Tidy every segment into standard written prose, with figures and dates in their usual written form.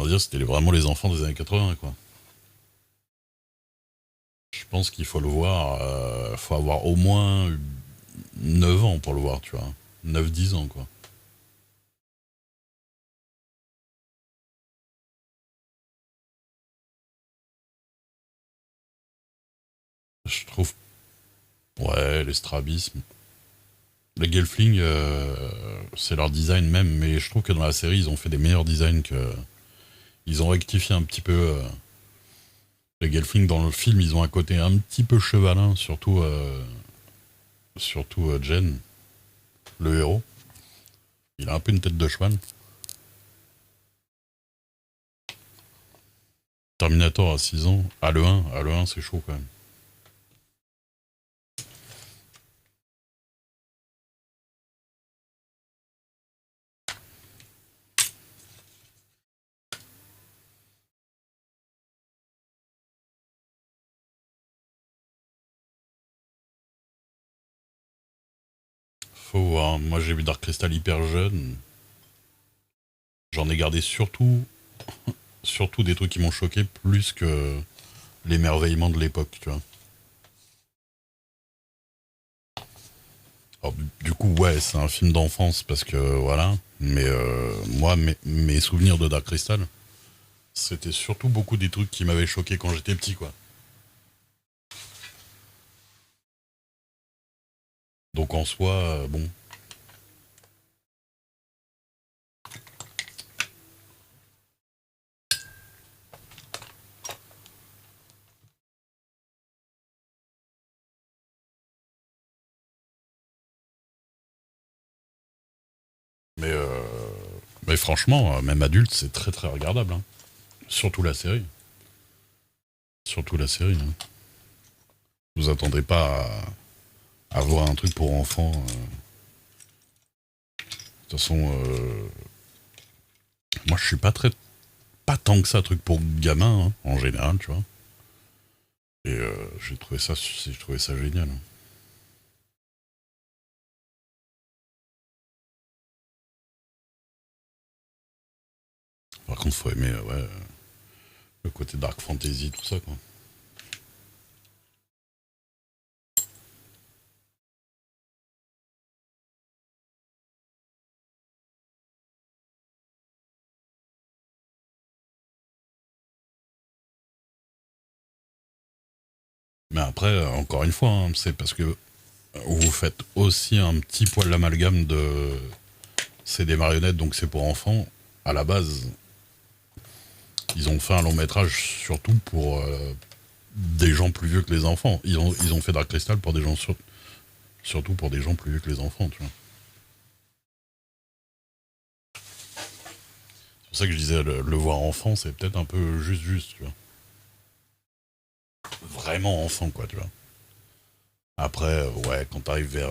Je veux dire, c'était vraiment les enfants des années 80, quoi. Je pense qu'il faut le voir, faut avoir au moins 9 ans pour le voir, tu vois. 9 10 ans, quoi. Je trouve, ouais, les strabismes. Les Gelfling, c'est leur design même, mais je trouve que dans la série, ils ont fait des meilleurs designs que. Ils ont rectifié un petit peu. Les Gelfling, dans le film, ils ont un côté un petit peu chevalin, surtout Jen, le héros. Il a un peu une tête de cheval. Terminator à 6 ans. Ah, le 1 c'est chaud quand même. Faut voir. Moi, j'ai vu Dark Crystal hyper jeune. J'en ai gardé surtout des trucs qui m'ont choqué plus que l'émerveillement de l'époque, tu vois. Alors, du coup, ouais, c'est un film d'enfance parce que voilà. Mais moi, mes souvenirs de Dark Crystal, c'était surtout beaucoup des trucs qui m'avaient choqué quand j'étais petit, quoi. Donc en soi, bon. Mais, euh, mais franchement, même adulte, c'est très très regardable, hein. Surtout la série. Surtout la série, hein. Vous attendez pas à voir un truc pour enfants. De toute façon, moi je suis pas tant que ça truc pour gamin, hein, en général, tu vois. Et j'ai trouvé ça génial, hein. Par contre, faut aimer, ouais, le côté dark fantasy, tout ça, quoi. Mais après, encore une fois, hein, c'est parce que vous faites aussi un petit poil l'amalgame de c'est des marionnettes, donc c'est pour enfants. À la base, ils ont fait un long métrage surtout pour des gens plus vieux que les enfants. Ils ont fait Dark Crystal pour des gens surtout pour des gens plus vieux que les enfants, tu vois. C'est pour ça que je disais le voir enfant, c'est peut-être un peu juste, tu vois. Vraiment enfant, quoi, tu vois. Après, ouais, quand t'arrives vers.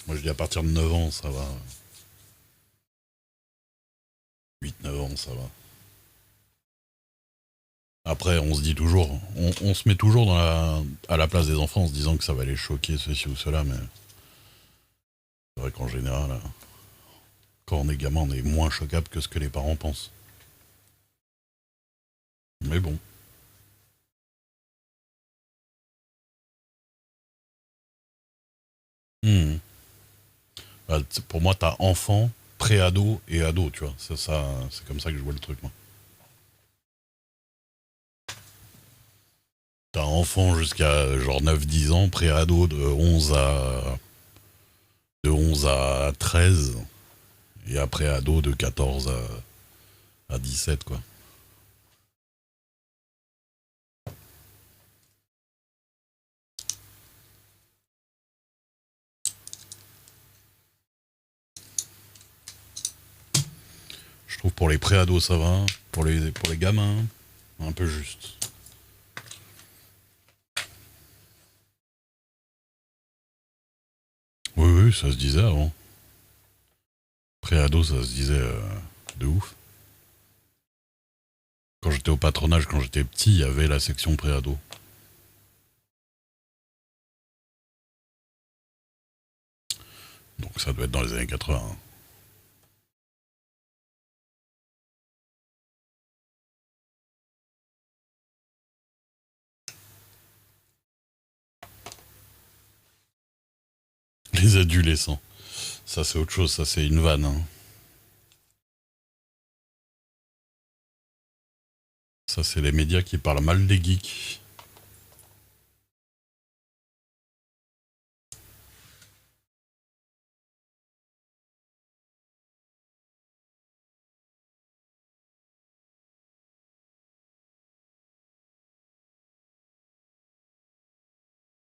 Moi, je dis à partir de 9 ans, ça va. 8 9 ans, ça va. Après, on se dit toujours. On se met toujours à la place des enfants en se disant que ça va les choquer, ceci ou cela, mais c'est vrai qu'en général, quand on est gamin, on est moins choquable que ce que les parents pensent. Mais bon. Hmm. Bah, pour moi, t'as enfant, pré-ado et ado, tu vois. C'est comme ça que je vois le truc, moi. T'as enfant jusqu'à genre 9 10 ans, pré-ado de onze à 13 et après ado de 14 à 17, quoi. Je trouve pour les pré-ados, ça va. Pour les gamins, un peu juste. Oui, oui, ça se disait avant. Pré-ado, ça se disait de ouf. Quand j'étais au patronage, quand j'étais petit, il y avait la section pré-ado. Donc ça doit être dans les années 80, hein. Les adolescents. Ça, c'est autre chose. Ça, c'est une vanne. Hein. Ça, c'est les médias qui parlent mal des geeks.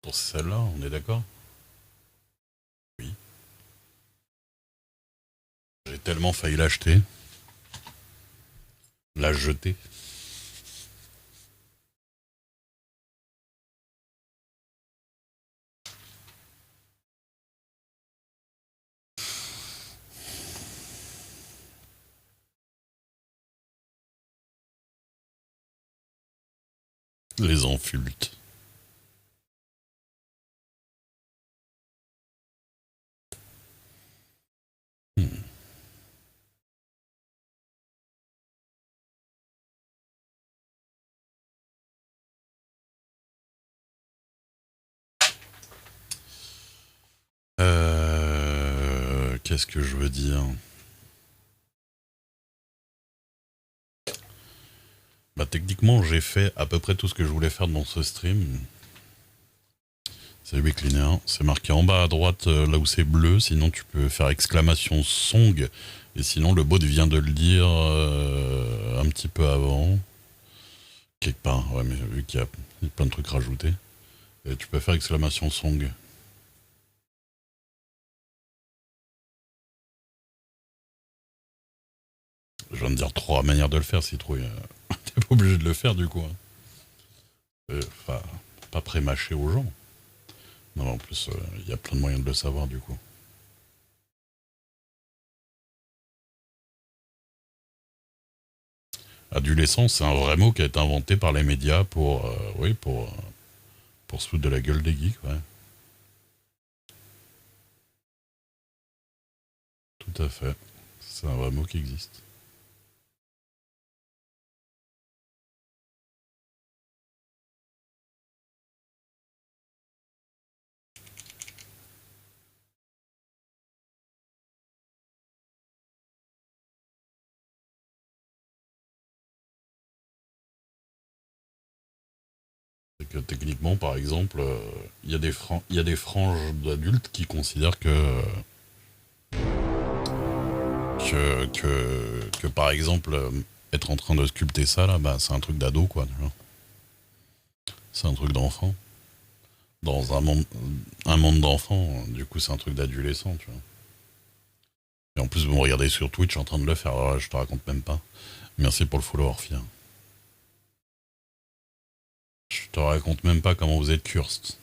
Pour celle-là, on est d'accord? Oui. J'ai tellement failli l'acheter. La jeter. Les infultes. Hmm. Qu'est-ce que je veux dire? Bah, techniquement, j'ai fait à peu près tout ce que je voulais faire dans ce stream. C'est 8 linéaire. C'est marqué en bas à droite, là où c'est bleu. Sinon, tu peux faire exclamation song. Et sinon, le bot vient de le dire un petit peu avant. Quelque part. Ouais, mais vu qu'il y a plein de trucs rajoutés. Et tu peux faire exclamation song. Je viens de dire 3 manières de le faire, Citrouille. T'es pas obligé de le faire, du coup. Enfin, pas pré-mâcher aux gens. Non, en plus, il y a plein de moyens de le savoir, du coup. Adolescent, c'est un vrai mot qui a été inventé par les médias pour, oui, pour se foutre de la gueule des geeks, ouais. Tout à fait. C'est un vrai mot qui existe. C'est que techniquement, par exemple, il y a des franges d'adultes qui considèrent que par exemple, être en train de sculpter ça, là, bah, c'est un truc d'ado, quoi. Tu vois. C'est un truc d'enfant. Dans un monde d'enfant, du coup, c'est un truc d'adolescent, tu vois. Et en plus, vous me regardez sur Twitch en train de le faire, alors là, je te raconte même pas. Merci pour le follow, Orphia. Je te raconte même pas comment vous êtes cursed.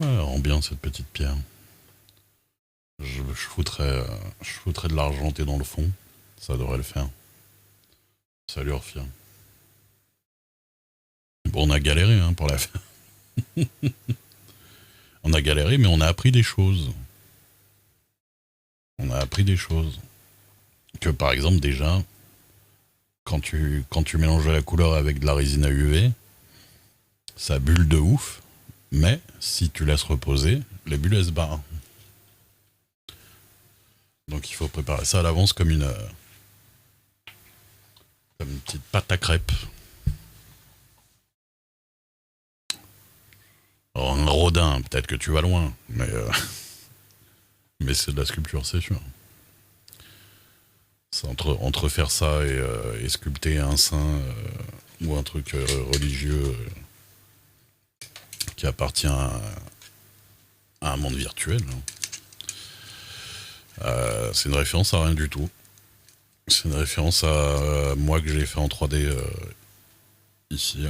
Ouais, rend bien cette petite pierre. Je foutrais de l'argenté dans le fond. Ça devrait le faire. Salut Orphia. Bon, on a galéré hein, pour la faire. On a galéré, mais on a appris des choses. On a appris des choses. Que par exemple, déjà, quand tu mélanges la couleur avec de la résine à UV, ça bulle de ouf. Mais si tu laisses reposer, les bulles elles se barrent. Donc il faut préparer ça à l'avance comme une petite pâte à crêpes. Alors, un rodin, peut-être que tu vas loin, mais c'est de la sculpture, c'est sûr. C'est entre faire ça et sculpter un saint ou un truc religieux qui appartient à un monde virtuel. Hein. C'est une référence à rien du tout. C'est une référence à moi que j'ai fait en 3D ici.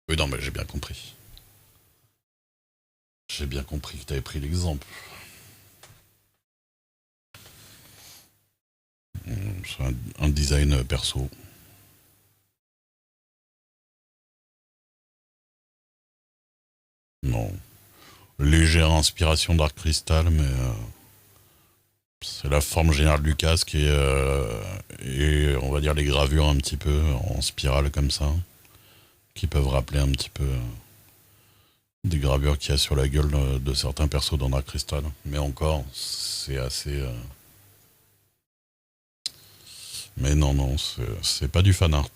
Oui, non, mais j'ai bien compris. J'ai bien compris que tu avais pris l'exemple. C'est un design perso. Non. Légère inspiration Dark Crystal, mais C'est la forme générale du casque et on va dire les gravures un petit peu en spirale comme ça, qui peuvent rappeler un petit peu des gravures qu'il y a sur la gueule de certains persos dans Dark Crystal. Mais encore, c'est assez. Mais non, non, c'est pas du fan art.